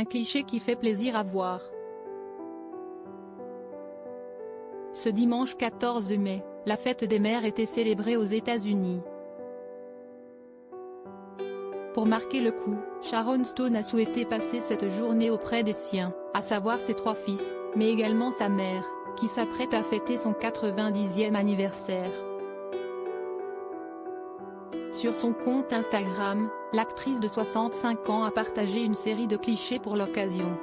Un cliché qui fait plaisir à voir. Ce dimanche 14 mai, la fête des mères était célébrée aux États-Unis. Pour marquer le coup, Sharon Stone a souhaité passer cette journée auprès des siens, à savoir ses 3 fils, mais également sa mère, qui s'apprête à fêter son 90e anniversaire. Sur son compte Instagram, l'actrice de 65 ans a partagé une série de clichés pour l'occasion.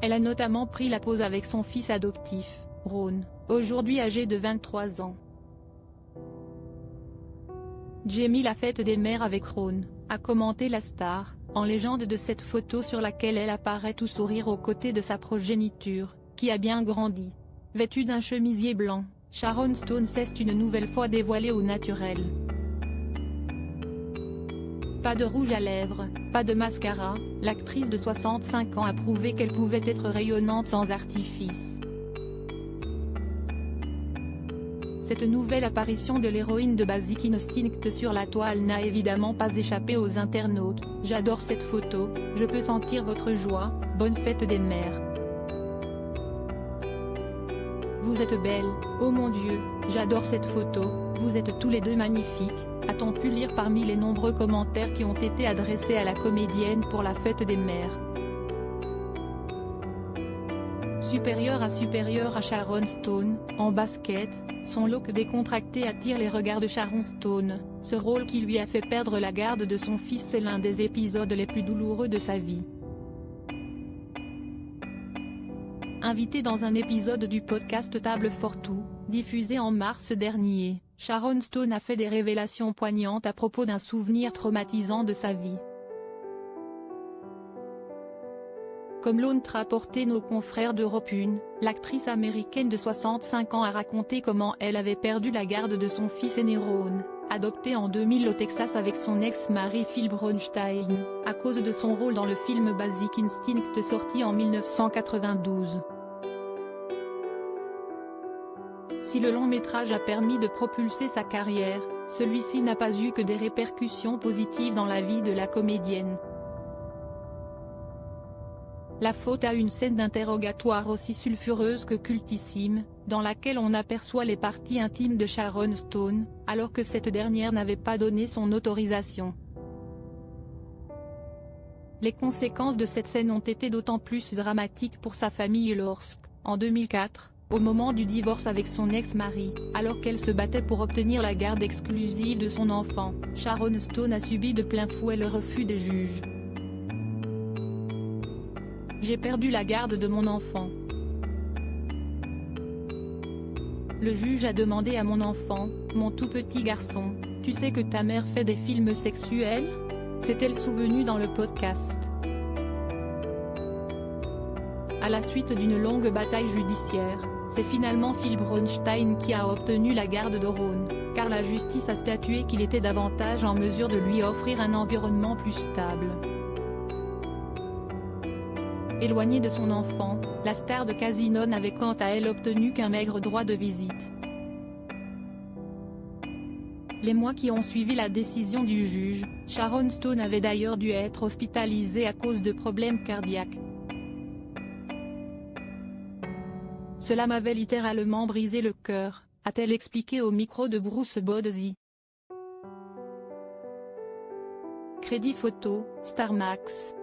Elle a notamment pris la pose avec son fils adoptif, Ron, aujourd'hui âgé de 23 ans. Jamie la fête des mères avec Ron, a commenté la star, en légende de cette photo sur laquelle elle apparaît tout sourire aux côtés de sa progéniture, qui a bien grandi. Vêtue d'un chemisier blanc, Sharon Stone s'est une nouvelle fois dévoilée au naturel. Pas de rouge à lèvres, pas de mascara, l'actrice de 65 ans a prouvé qu'elle pouvait être rayonnante sans artifice. Cette nouvelle apparition de l'héroïne de Basic Instinct sur la toile n'a évidemment pas échappé aux internautes. J'adore cette photo, je peux sentir votre joie, bonne fête des mères. Vous êtes belle, oh mon Dieu, j'adore cette photo, vous êtes tous les deux magnifiques, a-t-on pu lire parmi les nombreux commentaires qui ont été adressés à la comédienne pour la fête des mères. Supérieure à Sharon Stone, en basket, son look décontracté attire les regards de Sharon Stone. Ce rôle qui lui a fait perdre la garde de son fils est l'un des épisodes les plus douloureux de sa vie. Invitée dans un épisode du podcast Table for Two, diffusé en mars dernier, Sharon Stone a fait des révélations poignantes à propos d'un souvenir traumatisant de sa vie. Comme l'ont rapporté nos confrères d'Europe 1, l'actrice américaine de 65 ans a raconté comment elle avait perdu la garde de son fils aîné Ron, adopté en 2000 au Texas avec son ex-mari Phil Bronstein, à cause de son rôle dans le film Basic Instinct sorti en 1992. Si le long métrage a permis de propulser sa carrière, celui-ci n'a pas eu que des répercussions positives dans la vie de la comédienne. La faute à une scène d'interrogatoire aussi sulfureuse que cultissime, dans laquelle on aperçoit les parties intimes de Sharon Stone, alors que cette dernière n'avait pas donné son autorisation. Les conséquences de cette scène ont été d'autant plus dramatiques pour sa famille lorsque, en 2004, au moment du divorce avec son ex-mari, alors qu'elle se battait pour obtenir la garde exclusive de son enfant, Sharon Stone a subi de plein fouet le refus des juges. J'ai perdu la garde de mon enfant. Le juge a demandé à mon enfant, mon tout petit garçon, tu sais que ta mère fait des films sexuels? S'est-elle souvenue dans le podcast. À la suite d'une longue bataille judiciaire, c'est finalement Phil Bronstein qui a obtenu la garde de Ron, car la justice a statué qu'il était davantage en mesure de lui offrir un environnement plus stable. Éloignée de son enfant, la star de Casino n'avait quant à elle obtenu qu'un maigre droit de visite. Les mois qui ont suivi la décision du juge, Sharon Stone avait d'ailleurs dû être hospitalisée à cause de problèmes cardiaques. Cela m'avait littéralement brisé le cœur, a-t-elle expliqué au micro de Bruce Bodsey. Crédit photo, Star Max.